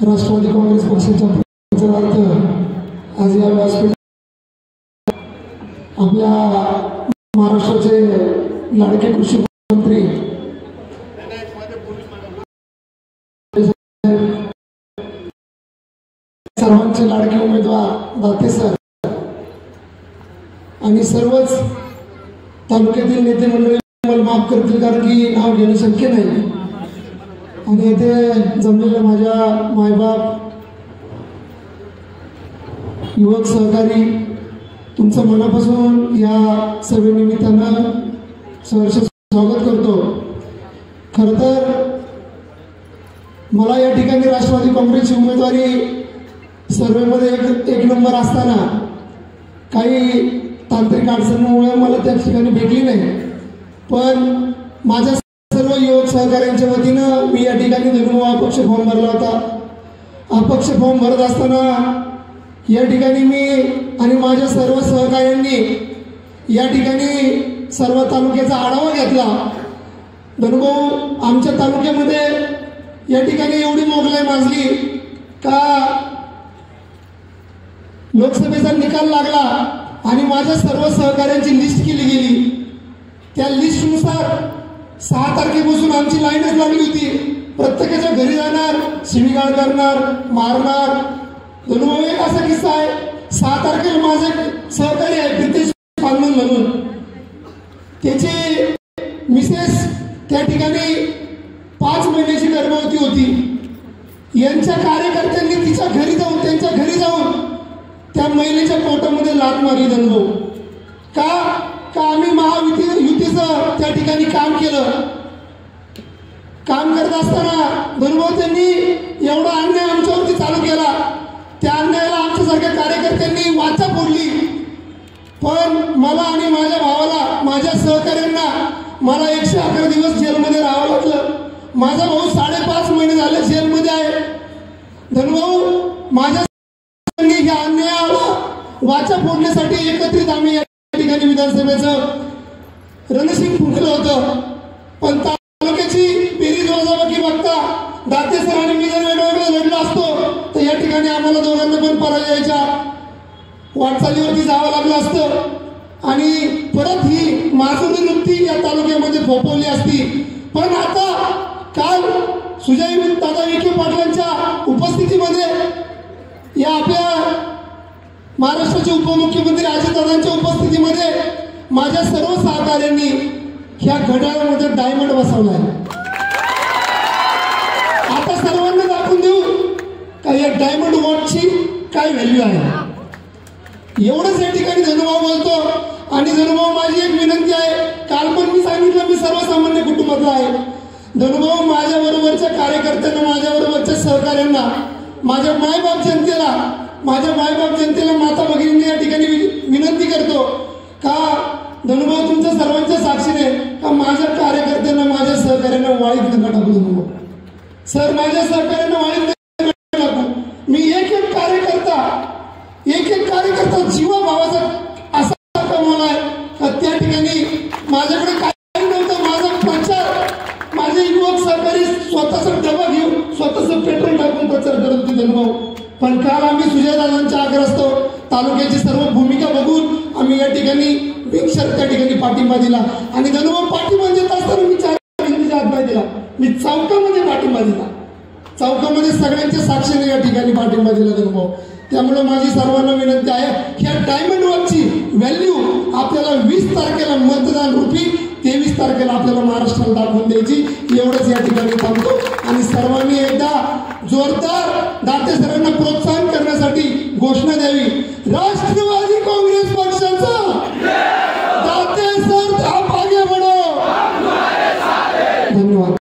राष्ट्रवादी काँग्रेस पक्षाच्या प्रचारार्थ आज या व्यासपीठावर आपल्या महाराष्ट्राचे लाडके कृषी मंत्री सर्वांचे लाडके उमेदवार दाते सर आणि सर्वच तालुक्यातील नेते मंडळी मला माफ करतील कारण की नाव घेणे शक्य नाही आणि इथे जमलेल्या माझ्या मायबाप युवक सहकारी तुमचं मनापासून या सभेनिमित्तानं सहर्ष स्वागत करतो। खरं तर मला या ठिकाणी राष्ट्रवादी काँग्रेसची उमेदवारी सर्वेमध्ये एक नंबर असताना काही तांत्रिक अडचणीमुळे मला त्या ठिकाणी भेटली नाही, पण माझ्या सर्व युवक सहकार्यांच्या वतीनं मी या ठिकाणी धनुभाऊ अपक्ष फॉर्म भरला होता। अपक्ष फॉर्म भरत असताना या ठिकाणी मी आणि माझ्या सर्व सहकार्यांनी या ठिकाणी सर्व तालुक्याचा आढावा घेतला। धनुभाऊ आमच्या तालुक्यामध्ये या ठिकाणी एवढी मोगलाई माजली का लोकसभेचा निकाल लागला आणि माझ्या सर्व सहकार्यांची लिस्ट केली गेली। त्या लिस्टनुसार 6 तारखेपासून आमची लाईनच लागली होती। प्रत्येकाच्या घरी जाणार, शिवीगाळ करणार, मारणार। धनुभाऊ एक असा किस्सा आहे, 6 तारखेला माझे सहकारी आहे प्रितेश पालमन म्हणून, त्याची मिसेस त्या ठिकाणी 5 महिन्याची गर्भवती होती। यांच्या कार्यकर्त्यांनी तिच्या घरी जाऊन त्यांच्या घरी जाऊन त्या महिलेच्या पोटामध्ये लाथ मारली। धनुभाऊ का आम्ही महायुतीचं त्या ठिकाणी काम केलं। काम करत असताना धनुभाऊ त्यांनी एवढा अन्याय आमच्यावरती चालू केला, त्या अन्यायाला आमच्यासारख्या कार्यकर्त्यांनी वाचा फोडली। पण मला आणि माझ्या भावाला, माझ्या सहकार्यांना मला 111 दिवस जेलमध्ये राहावं लागलं। माझा भाऊ 5.5 महिने झाले जेलमध्ये आहे। धनुभाऊ माझ्या या अन्यायाला वाचा फोडण्यासाठी एकत्रित आम्ही या ठिकाणी विधानसभेचं रणशिंग फुंकलं होतं, पण तालुक्याची बेरीज वजाबाकी बघता दाते सर आणि मी जर वेगवेगळे लढलो असतो तर या ठिकाणी आम्हाला दोघांना पण पराजयाच्या वाटचालीवरती जावं लागलं असतं आणि परत ही माजुरी वृत्ती या तालुक्यामध्ये फोपवली असती। पण आता काल सुजय दादा विखे पाटलांच्या उपस्थितीमध्ये या आपल्या महाराष्ट्राचे उपमुख्यमंत्री अजितदादांच्या उपस्थितीमध्ये माझ्या सर्व सहकार्यांनी ह्या घड्याळामध्ये डायमंड बसवलाय। आता सर्वांना दाखवून देऊ का या डायमंड वॉचची काय व्हॅल्यू आहे। एवढंच या ठिकाणी धनुभाऊ बोलतो आणि धनुभाऊ माझी एक विनंती आहे, काल पण मी सांगितलं मी सर्वसामान्य कुटुंबातला आहे। धनुभाऊ माझ्या बरोबरच्या कार्यकर्त्यांना, माझ्या बरोबरच्या सहकार्यांना, माझ्या मायबाप जनतेला माता भगिनींनी या ठिकाणी विनंती करतो का धनुभाऊ तुमच्या सर्वांच्या साक्षीने का माझ्या कार्यकर्त्यांना, माझ्या सहकार्यांना वाळीत नका टाकू। धनुभाऊ सर माझ्या सहकार्यांना वाळीत नका टाकू। मी एक कार्यकर्ता जीवा भावाचा असा कमवलाय का त्या ठिकाणी माझ्याकडे काही नव्हतं। माझा प्रचार माझे युवक सहकारी स्वतःचा डबा घेऊन स्वतःच पेट्रोल टाकून प्रचार करत होते धनुभाऊ। पण काल आम्ही सुजयदादांच्या आग्रहास्तव तालुक्याची सर्व भूमिका बघून आम्ही या ठिकाणी बिनशर्त त्या ठिकाणी पाठिंबा दिला आणि धनुभाऊ पाठिंबा देत असताना मी 4 हिंदीचा हातभार दिला। मी चौकामध्ये पाठिंबा दिला, चौकामध्ये सगळ्यांच्या साक्षीने या ठिकाणी पाठिंबा दिला धनुभाऊ। त्यामुळे माझी सर्वांना विनंती आहे, ह्या डायमंड वॉचची व्हॅल्यू आपल्याला 20 तारखेला मतदान रूपी 23 तारखेला आपल्याला महाराष्ट्राला दाखवून द्यायची। एवढंच या ठिकाणी थांबतो आणि सर्वांनी एकदा जोरदार दाते सरांना प्रोत्साहन करण्यासाठी घोषणा द्यावी। राष्ट्र